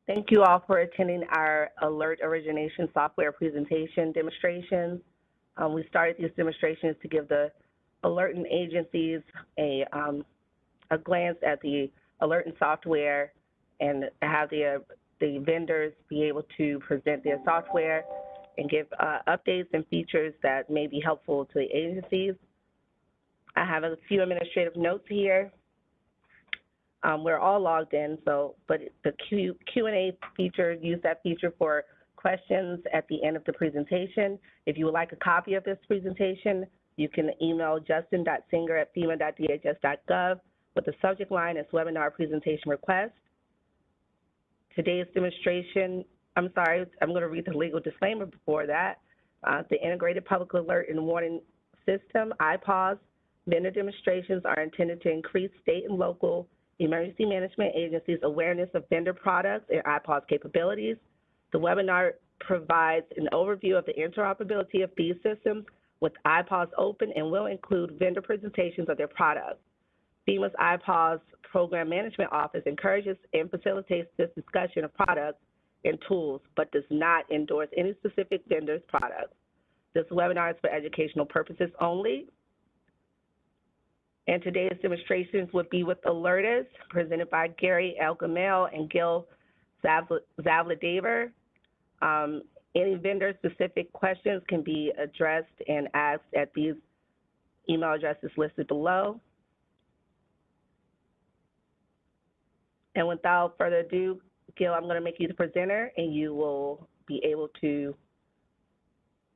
Thank you all for attending our alert origination software presentation demonstrations. We started these demonstrations to give the alerting agencies a glance at the alerting software and have the vendors be able to present their software and give updates and features that may be helpful to the agencies. I have a few administrative notes here. We're all logged in, but the Q&A feature, use that feature for questions at the end of the presentation. If you would like a copy of this presentation, you can email justin.singer@fema.dhs.gov with the subject line as webinar presentation request. Today's demonstration, I'm going to read the legal disclaimer before that. The Integrated Public Alert and Warning System, IPAWS, vendor demonstrations are intended to increase state and local emergency management agencies' awareness of vendor products and IPAWS capabilities. The webinar provides an overview of the interoperability of these systems with IPAWS Open and will include vendor presentations of their products. FEMA's IPAWS Program Management Office encourages and facilitates this discussion of products and tools, but does not endorse any specific vendor's products. This webinar is for educational purposes only. And today's demonstrations would be with Alertus, presented by Gary L. Gamel and Gil Zavladever. Any vendor-specific questions can be addressed and asked at these email addresses listed below. And without further ado, Gil, I'm going to make you the presenter, and you will be able to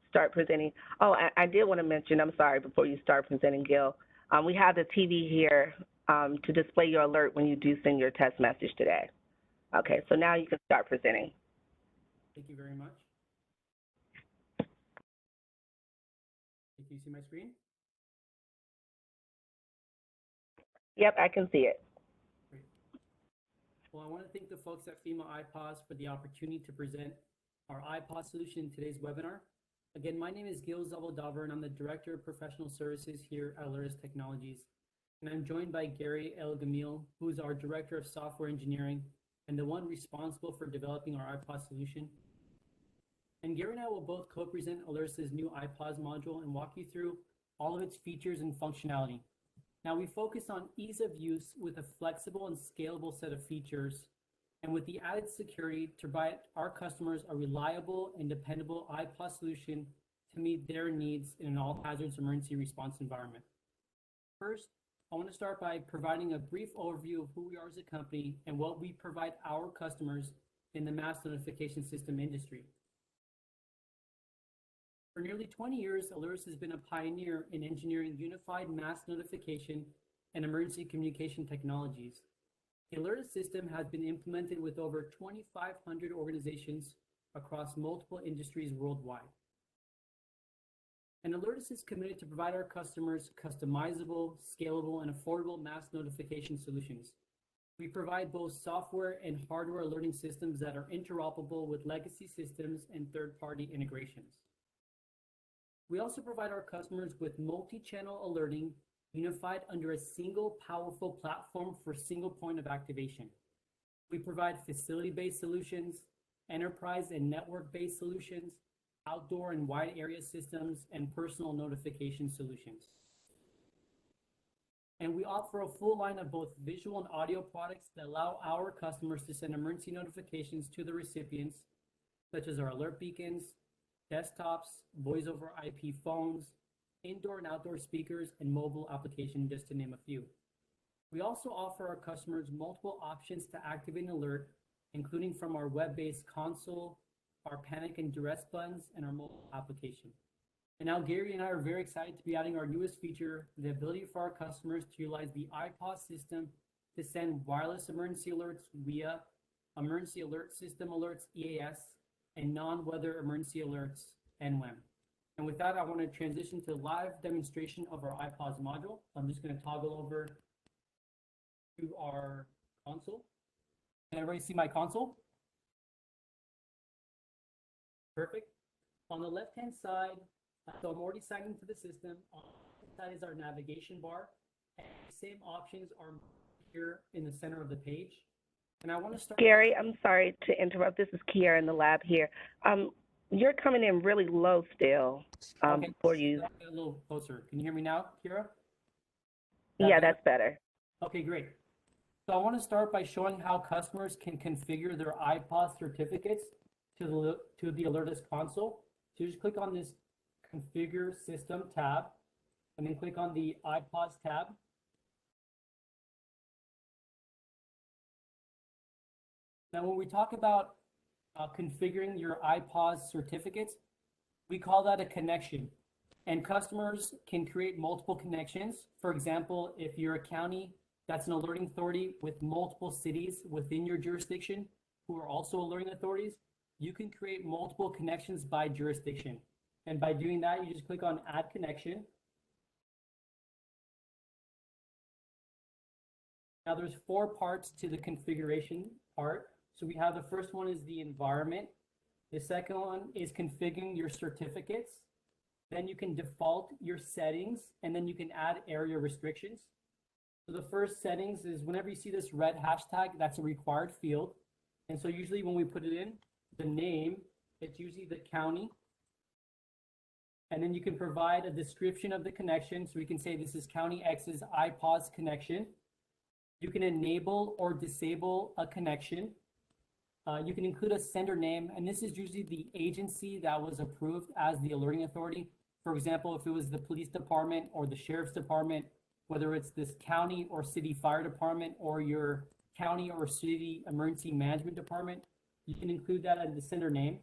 start presenting. Oh, I did want to mention, I'm sorry, before you start presenting, Gil, we have the TV here to display your alert when you do send your test message today. Okay, so now you can start presenting. Thank you very much. Can you see my screen? Yep, I can see it. Great. Well, I want to thank the folks at FEMA IPAWS for the opportunity to present our IPAWS solution in today's webinar. Again, my name is Gil Zavladever, and I'm the Director of Professional Services here at Alertus Technologies. And I'm joined by Gary L. Gamil, who is our Director of Software Engineering and the one responsible for developing our IPAWS solution. And Gary and I will both co-present Alertus' new IPAWS module and walk you through all of its features and functionality. Now, we focus on ease of use with a flexible and scalable set of features, and with the added security to provide our customers a reliable and dependable IPAWS solution to meet their needs in an all-hazards emergency response environment. First, I want to start by providing a brief overview of who we are as a company and what we provide our customers in the mass notification system industry. For nearly 20 years, Alertus has been a pioneer in engineering unified mass notification and emergency communication technologies. The Alertus system has been implemented with over 2,500 organizations across multiple industries worldwide. And Alertus is committed to provide our customers customizable, scalable, and affordable mass notification solutions. We provide both software and hardware alerting systems that are interoperable with legacy systems and third-party integrations. We also provide our customers with multi-channel alerting unified under a single powerful platform for single point of activation. We provide facility-based solutions, enterprise and network-based solutions, outdoor and wide area systems, and personal notification solutions. And we offer a full line of both visual and audio products that allow our customers to send emergency notifications to the recipients, such as our alert beacons, desktops, voice over IP phones, indoor and outdoor speakers, and mobile application, just to name a few. We also offer our customers multiple options to activate an alert, including from our web-based console, our panic and duress buttons, and our mobile application. And now Gary and I are very excited to be adding our newest feature, the ability for our customers to utilize the IPAWS system to send wireless emergency alerts via Emergency Alert System Alerts, EAS, and non-weather emergency alerts, NWEM. And with that, I want to transition to a live demonstration of our IPAWS module. I'm just going to toggle over to our console. Can everybody see my console? Perfect. On the left-hand side, so I'm already signed into the system. On the left side is our navigation bar. And the same options are here in the center of the page. And I want to start. Gary, I'm sorry to interrupt. This is Kiara in the lab here. You're coming in really low still. Okay, Before you. get a little closer. Can you hear me now, Kira? Yeah, that's better. Okay, great. So I want to start by showing how customers can configure their IPAWS certificates to the Alertus console. So you just click on this Configure System tab, and then click on the IPAWS tab. Now, when we talk about configuring your IPAWS certificates, we call that a connection. And customers can create multiple connections. For example, if you're a county that's an alerting authority with multiple cities within your jurisdiction who are also alerting authorities, you can create multiple connections by jurisdiction. And by doing that, you just click on Add Connection. Now there's 4 parts to the configuration part. So we have the first one is the environment. The second one is configuring your certificates. Then you can default your settings, and then you can add area restrictions. So the first settings is whenever you see this red hashtag, that's a required field. And so usually when we put it in, the name, it's usually the county. And then you can provide a description of the connection. So we can say this is County X's IPAWS connection. You can enable or disable a connection. You can include a sender name, and this is usually the agency that was approved as the alerting authority. For example, if it was the police department or the sheriff's department, whether it's this county or city fire department or your county or city emergency management department, you can include that as the sender name.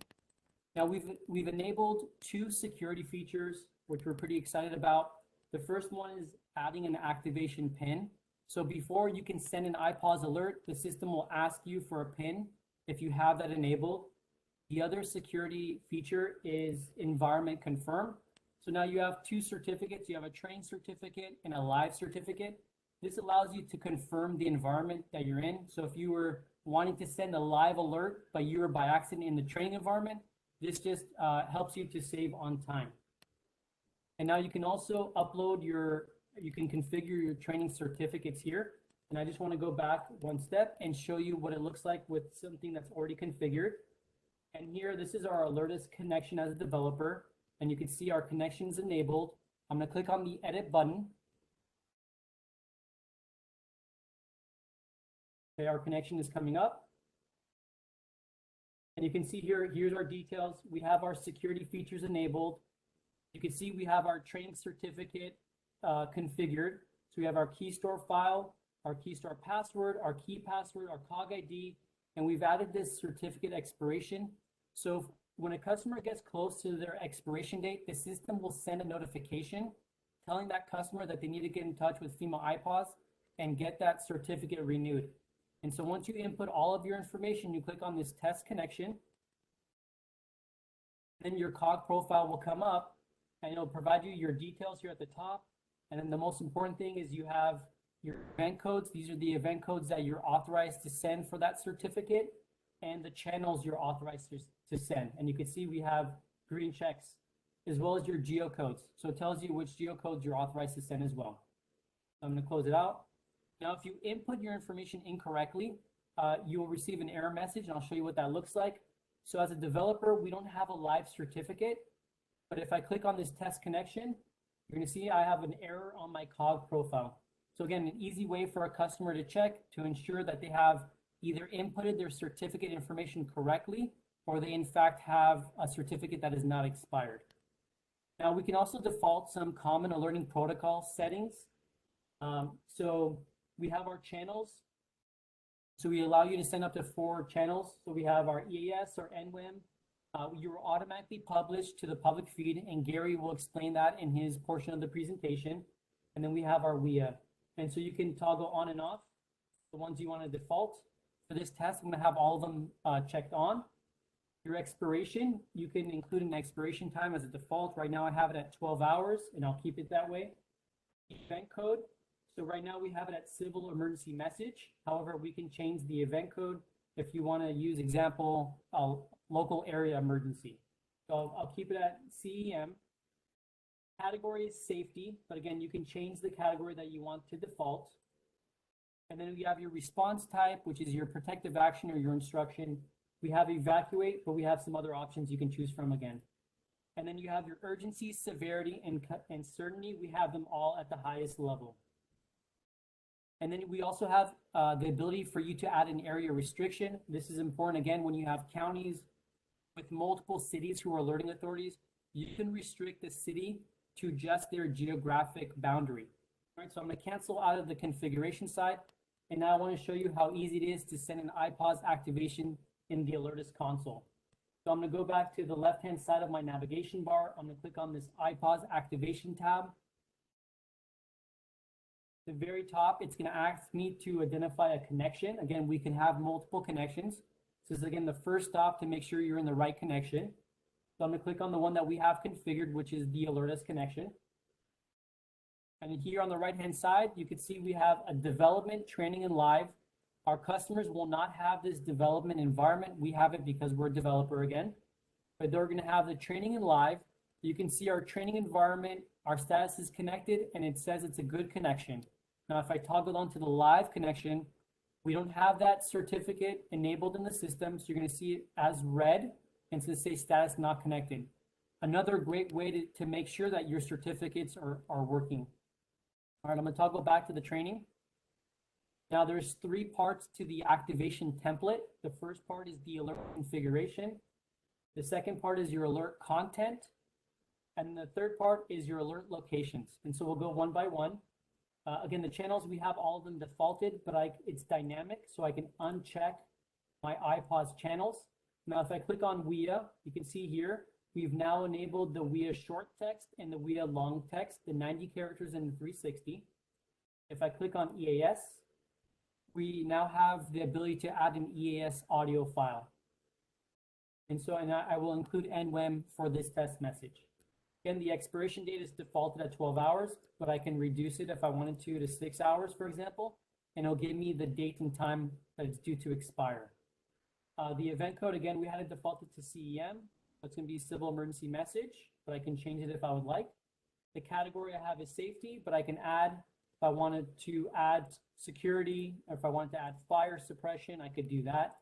Now we've enabled 2 security features, which we're pretty excited about. The first one is adding an activation PIN. So before you can send an IPAWS alert, the system will ask you for a PIN if you have that enabled. The other security feature is environment confirm. So now you have 2 certificates. You have a training certificate and a live certificate. This allows you to confirm the environment that you're in. So if you were wanting to send a live alert, but you were by accident in the training environment, this just helps you to save on time. And now you can also upload you can configure your training certificates here. And I just want to go back 1 step and show you what it looks like with something that's already configured. And here, this is our Alertus connection as a developer. And you can see our connections enabled. I'm going to click on the edit button. Okay, our connection is coming up. And you can see here, here's our details. We have our security features enabled. You can see we have our training certificate configured. So we have our key store file, our key store password, our key password, our COG ID, and we've added this certificate expiration. So when a customer gets close to their expiration date, the system will send a notification telling that customer that they need to get in touch with FEMA IPAWS and get that certificate renewed. And so once you input all of your information, you click on this test connection, then your COG profile will come up and it'll provide you your details here at the top. And then the most important thing is you have your event codes. These are the event codes that you're authorized to send for that certificate and the channels you're authorized to send. And you can see we have green checks as well as your geocodes. So it tells you which geocodes you're authorized to send as well. I'm going to close it out. Now, if you input your information incorrectly, you will receive an error message, and I'll show you what that looks like. So as a developer, we don't have a live certificate, but if I click on this test connection, you're going to see I have an error on my COG profile. So again, an easy way for a customer to check to ensure that they have either inputted their certificate information correctly, or they in fact have a certificate that is not expired. Now we can also default some common alerting protocol settings. So we have our channels. So we allow you to send up to 4 channels. So we have our EAS or NWIM. You are automatically published to the public feed, and Gary will explain that in his portion of the presentation. And then we have our WIA. And so you can toggle on and off the ones you want to default. For this test, I'm going to have all of them checked on. Your expiration, you can include an expiration time as a default. Right now I have it at 12 hours, and I'll keep it that way. Event code. So right now we have it at civil emergency message. However, we can change the event code if you want to use example local area emergency. So I'll keep it at CEM. Category is safety, but again, you can change the category that you want to default. And then we have your response type, which is your protective action or your instruction. We have evacuate, but we have some other options you can choose from again. And then you have your urgency, severity, and certainty. We have them all at the highest level. And then we also have the ability for you to add an area restriction. This is important, again, when you have counties with multiple cities who are alerting authorities, you can restrict the city to just their geographic boundary. All right, so I'm going to cancel out of the configuration side. And now I want to show you how easy it is to send an Ipods activation in the Alertus console. So I'm going to go back to the left-hand side of my navigation bar. I'm going to click on this Ipods Activation tab. At the very top, it's going to ask me to identify a connection. Again, we can have multiple connections. This is, again, the first stop to make sure you're in the right connection. So I'm going to click on the one that we have configured, which is the Alertus connection. And here on the right-hand side, you can see we have a development, training, and live. Our customers will not have this development environment. We have it because we're a developer again. But they're going to have the training and live. You can see our training environment, our status is connected, and it says it's a good connection. Now, if I toggle onto the live connection, we don't have that certificate enabled in the system, so you're going to see it as red, and to say status not connected. Another great way to make sure that your certificates are working. All right, I'm going to toggle back to the training. Now there's 3 parts to the activation template. The first part is the alert configuration. The second part is your alert content. And the third part is your alert locations. And so we'll go one by one. Again, the channels, we have all of them defaulted, but it's dynamic, so I can uncheck my Ipods channels. Now, if I click on WEA, you can see here, we've now enabled the WEA short text and the WEA long text, the 90 characters and the 360. If I click on EAS, we now have the ability to add an Eas audio file. And so I will include NWEM for this test message. Again, the expiration date is defaulted at 12 hours, but I can reduce it if I wanted to 6 hours, for example, and it'll give me the date and time that it's due to expire. The event code, again, we had it defaulted to CEM. It's going to be civil emergency message, but I can change it if I would like. The category I have is safety, but I can add, if I wanted to add security, or if I wanted to add fire suppression, I could do that.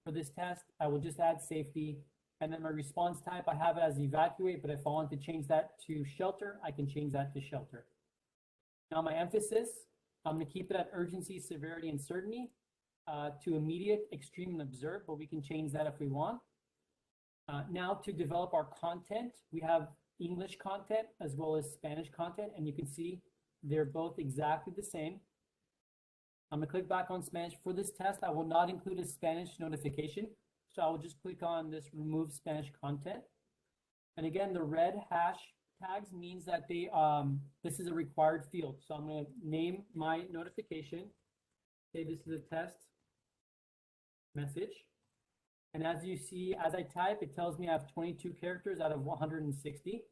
For this test, I will just add safety. And then my response type, I have it as evacuate, but if I want to change that to shelter, I can change that to shelter. Now my emphasis, I'm going to keep it at urgency, severity, and certainty to immediate, extreme, and observe, but we can change that if we want. Now to develop our content, we have English content as well as Spanish content, and you can see they're both exactly the same. I'm going to click back on Spanish. For this test, I will not include a Spanish notification. So I will just click on this remove Spanish content. And again, the red hash tags means that this is a required field. So I'm going to name my notification. Say this is a test message. And as you see, as I type, it tells me I have 22 characters out of 160.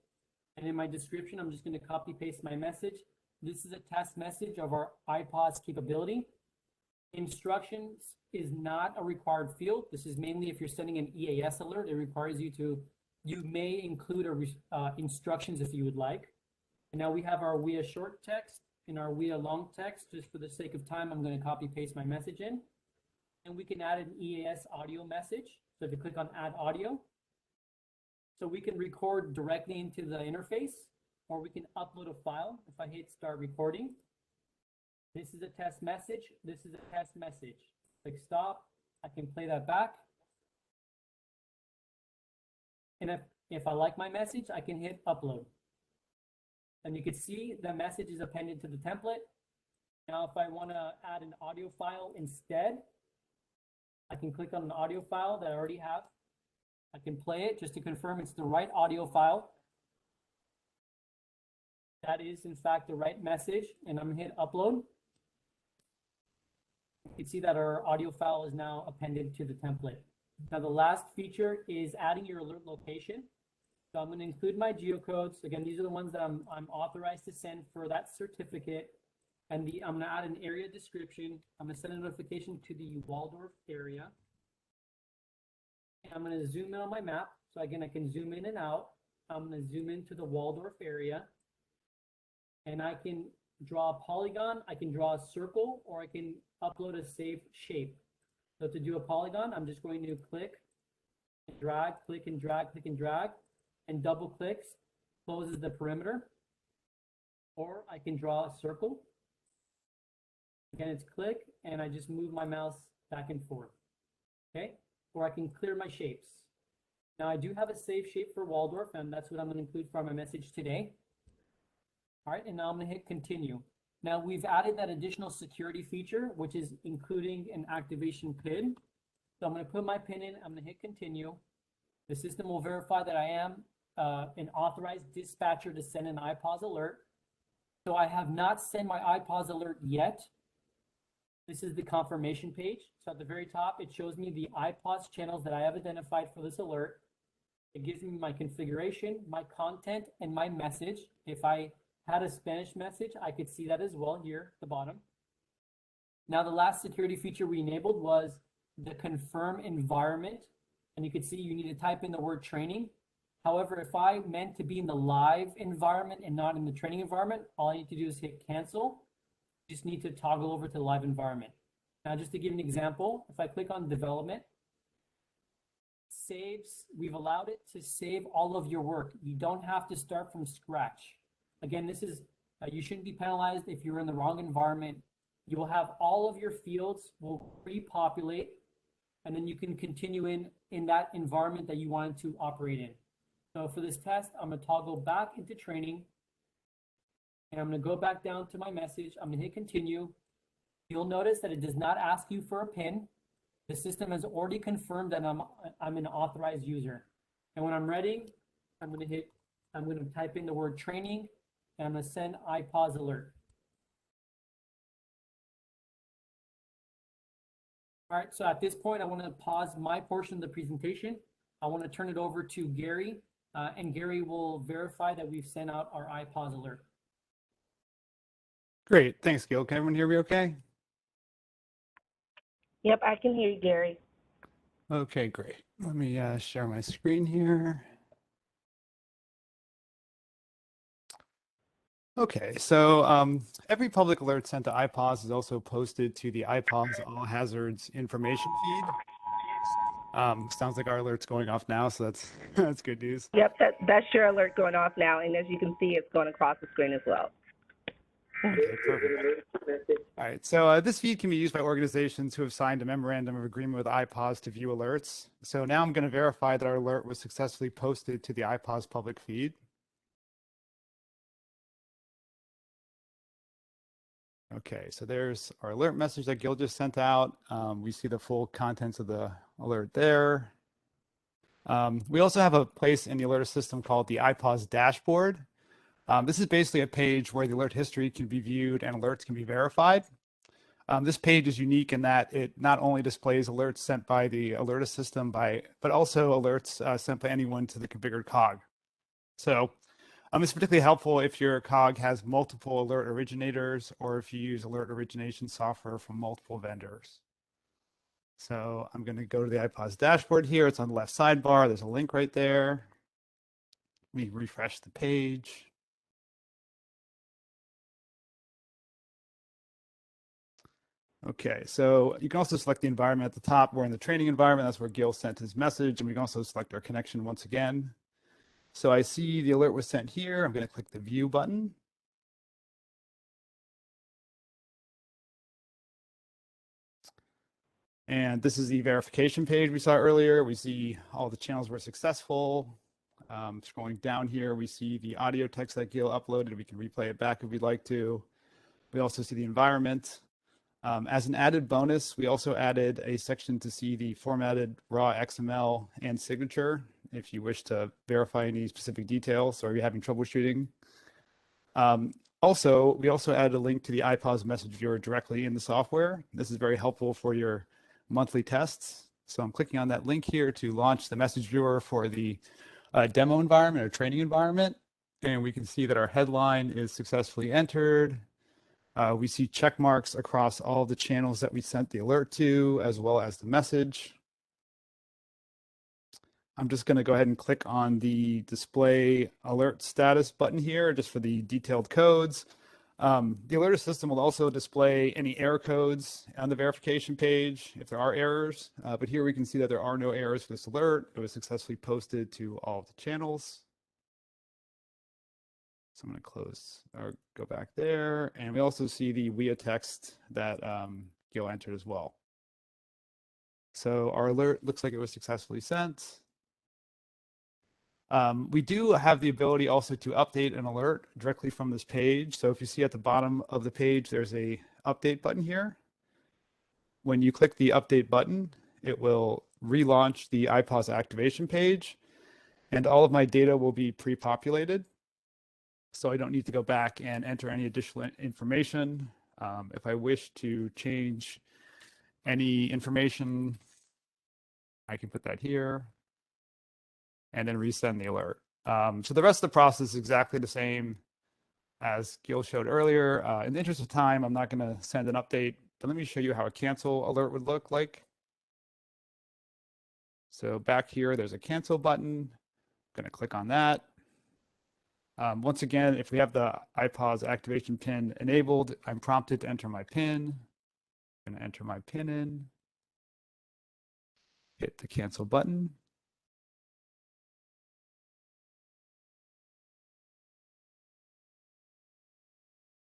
And in my description, I'm just going to copy paste my message. This is a test message of our IPAWS capability. Instructions is not a required field. This is mainly if you're sending an EAS alert, it requires you may include instructions if you would like. And now we have our WEA short text and our WEA long text. Just for the sake of time, I'm going to copy paste my message in. And we can add an EAS audio message. So if you click on add audio, so we can record directly into the interface, or we can upload a file. If I hit start recording, this is a test message. This is a test message. Click stop. I can play that back. And if I like my message, I can hit upload. And you can see the message is appended to the template. Now, if I want to add an audio file instead, I can click on an audio file that I already have. I can play it just to confirm it's the right audio file. That is, in fact, the right message. And I'm going to hit upload. You can see that our audio file is now appended to the template. Now, the last feature is adding your alert location. So I'm going to include my geocodes. Again, these are the ones that I'm authorized to send for that certificate. And I'm going to add an area description. I'm going to send a notification to the Waldorf area. And I'm going to zoom in on my map. So again, I can zoom in and out. I'm going to zoom into the Waldorf area. And I can draw a polygon, I can draw a circle, or I can upload a saved shape. So to do a polygon, I'm just going to click and drag, click and drag, click and drag, and double clicks closes the perimeter. Or I can draw a circle. Again, it's click, and I just move my mouse back and forth. Okay? Or I can clear my shapes. Now I do have a save shape for Waldorf, and that's what I'm going to include for my message today. All right, and now I'm going to hit continue. Now we've added that additional security feature, which is including an activation PIN. So I'm going to put my PIN in, I'm going to hit continue. The system will verify that I am an authorized dispatcher to send an IPAWS alert. So I have not sent my IPAWS alert yet. This is the confirmation page. So at the very top, it shows me the IPAWS channels that I have identified for this alert. It gives me my configuration, my content, and my message. If I had a Spanish message, I could see that as well here at the bottom. Now, the last security feature we enabled was the confirm environment. And you can see you need to type in the word training. However, if I meant to be in the live environment and not in the training environment, all I need to do is hit cancel. You just need to toggle over to the live environment. Now, just to give an example, if I click on development, saves, we've allowed it to save all of your work. You don't have to start from scratch. Again, this is, you shouldn't be penalized if you're in the wrong environment. You will have all of your fields will repopulate, and then you can continue in that environment that you wanted to operate in. So for this test, I'm going to toggle back into training, and I'm going to go back down to my message. I'm going to hit continue. You'll notice that it does not ask you for a PIN. The system has already confirmed that I'm an authorized user. And when I'm ready, I'm going to type in the word training, and I'm going to send IPAWS alert. All right, so at this point, I want to pause my portion of the presentation. I want to turn it over to Gary, and Gary will verify that we've sent out our IPAWS alert. Great, thanks, Gil. Can everyone hear me okay? Yep, I can hear you, Gary. Okay, great. Let me share my screen here. Okay, so every public alert sent to IPAWS is also posted to the IPAWS All Hazards information feed. Sounds like our alert's going off now, so that's that's good news. Yep, that's your alert going off now, and as you can see, it's going across the screen as well. Okay, perfect. All right, so this feed can be used by organizations who have signed a memorandum of agreement with IPAWS to view alerts. So now I'm going to verify that our alert was successfully posted to the IPAWS public feed. Okay, so there's our alert message that Gil just sent out. We see the full contents of the alert there. We also have a place in the alert system called the Ipods Dashboard. This is basically a page where the alert history can be viewed and alerts can be verified. This page is unique in that it not only displays alerts sent by the Alertus system, but also alerts sent by anyone to the configured cog. So it's particularly helpful if your cog has multiple alert originators or if you use alert origination software from multiple vendors. So I'm going to go to the Ipods dashboard here. It's on the left sidebar. There's a link right there. Let me refresh the page. Okay, so you can also select the environment at the top. We're in the training environment. That's where Gil sent his message. And we can also select our connection once again. So I see the alert was sent here. I'm going to click the view button. And this is the verification page we saw earlier. We see all the channels were successful. Scrolling down here, we see the audio text that Gil uploaded. We can replay it back if we'd like to. We also see the environment. As an added bonus, we also added a section to see the formatted raw XML and signature if you wish to verify any specific details or you're having troubleshooting. Also, we also added a link to the IPAWS message viewer directly in the software. This is very helpful for your monthly tests. So I'm clicking on that link here to launch the message viewer for the demo environment or training environment. And we can see that our headline is successfully entered. We see check marks across all the channels that we sent the alert to, as well as the message. I'm just going to go ahead and click on the display alert status button here just for the detailed codes. The Alertus system will also display any error codes on the verification page if there are errors. But here we can see that there are no errors for this alert. It was successfully posted to all of the channels. So I'm going to close or go back there. And we also see the WIA text that Gil entered as well. So our alert looks like it was successfully sent. We do have the ability also to update an alert directly from this page. So if you see at the bottom of the page, there's a update button here. When you click the update button, it will relaunch the IPAWS activation page, and all of my data will be pre-populated. So I don't need to go back and enter any additional information. If I wish to change any information, I can put that here and then resend the alert. So the rest of the process is exactly the same as Gil showed earlier. In the interest of time, I'm not going to send an update, but let me show you how a cancel alert would look like. So back here, there's a cancel button. I'm going to click on that. Once again, if we have the IPAWS activation pin enabled, I'm prompted to enter my pin. I'm going to enter my pin in, hit the cancel button.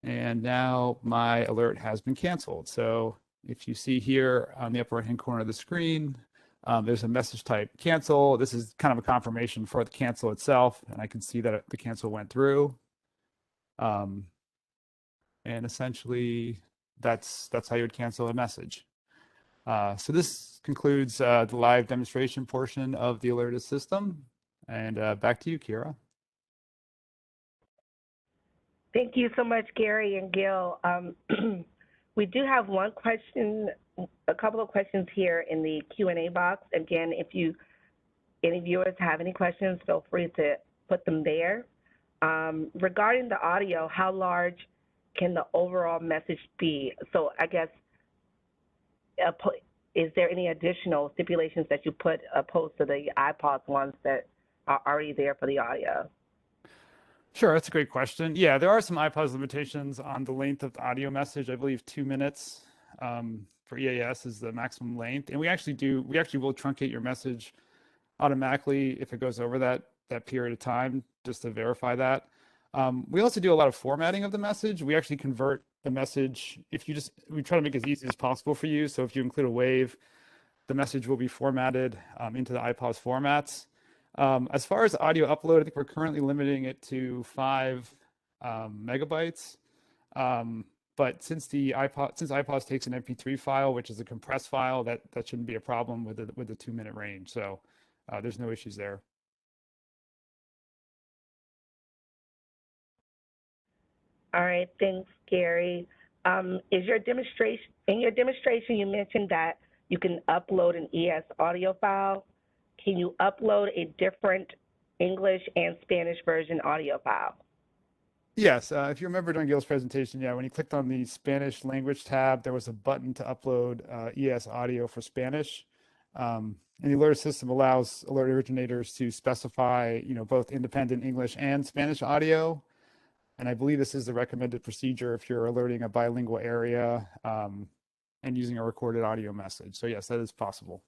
And now my alert has been canceled. So if you see here on the upper right-hand corner of the screen, there's a message type cancel. This is kind of a confirmation for the cancel itself, and I can see that the cancel went through. And essentially, that's how you would cancel a message. So this concludes the live demonstration portion of the Alertus system. And back to you, Kira. Thank you so much, Gary and Gil. We do have one question, a couple of questions here in the Q&A box. Again, if any viewers have any questions, feel free to put them there. Regarding the audio, how large can the overall message be? So I guess, is there any additional stipulations that you put opposed to the iPods ones that are already there for the audio? Sure, that's a great question. Yeah, there are some IPAWS limitations on the length of the audio message. I believe 2 minutes for EAS is the maximum length, and we actually will truncate your message automatically if it goes over that period of time, just to verify that. We also do a lot of formatting of the message. We actually convert the message. We try to make it as easy as possible for you. So if you include a wave, the message will be formatted into the IPAWS formats. As far as audio upload, I think we're currently limiting it to 5 megabytes. But since IPAWS takes an MP3 file, which is a compressed file, that shouldn't be a problem with the 2-minute range. So there's no issues there. All right, thanks, Gary. In your demonstration, you mentioned that you can upload an Eas audio file. Can you upload a different English and Spanish version audio file? Yes, if you remember during Gil's presentation, when he clicked on the Spanish language tab, there was a button to upload Eas audio for Spanish. And the alert system allows alert originators to specify, both independent English and Spanish audio. And I believe this is the recommended procedure if you're alerting a bilingual area and using a recorded audio message. So yes, that is possible.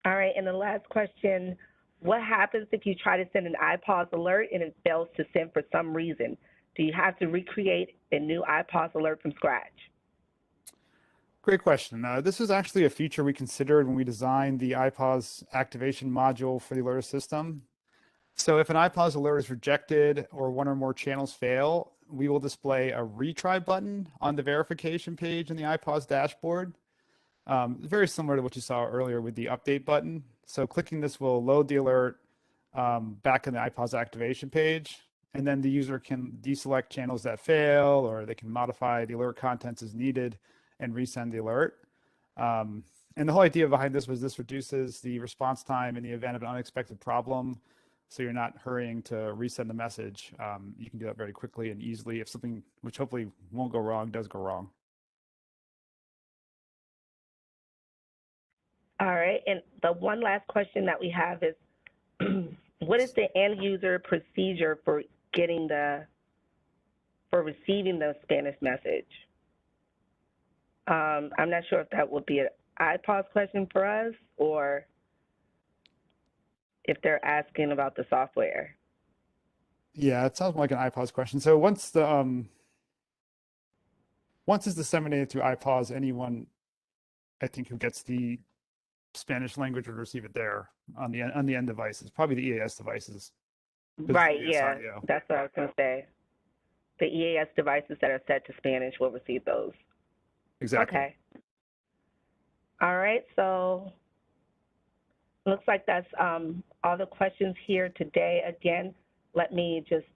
All right, and the last question, what happens if you try to send an IPAWS alert and it fails to send for some reason? Do you have to recreate a new IPAWS alert from scratch? Great question. This is actually a feature we considered when we designed the IPAWS activation module for the alert system. So if an IPAWS alert is rejected or one or more channels fail, we will display a retry button on the verification page in the Ipods dashboard. Very similar to what you saw earlier with the update button. So clicking this will load the alert back in the Ipods activation page, and then the user can deselect channels that fail, or they can modify the alert contents as needed and resend the alert. And the whole idea behind this was this reduces the response time in the event of an unexpected problem. So you're not hurrying to resend the message. You can do that very quickly and easily if something, which hopefully won't go wrong, does go wrong. All right, and the one last question that we have is, what is the end user procedure for receiving the Spanish message. I'm not sure if that would be an IPAWS question for us or if they're asking about the software. Yeah, it sounds like an IPAWS question. So once it's disseminated through IPAWS, anyone I think who gets the Spanish language would receive it there on the end devices, probably the EAS devices. 'Cause it's Right, EAS yeah, audio. that's what I was going to say. The EAS devices that are set to Spanish will receive those. Exactly. Okay. All right, so looks like that's all the questions here today. Again, let me just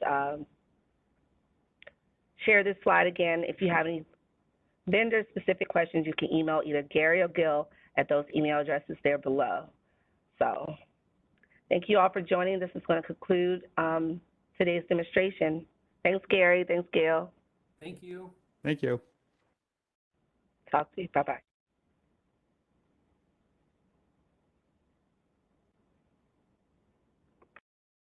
share this slide again. If you have any vendor-specific questions, you can email either Gary or Gil at those email addresses there below. So thank you all for joining. This is going to conclude today's demonstration. Thanks, Gary. Thanks, Gil. Thank you. Thank you. Talk to you. Bye-bye.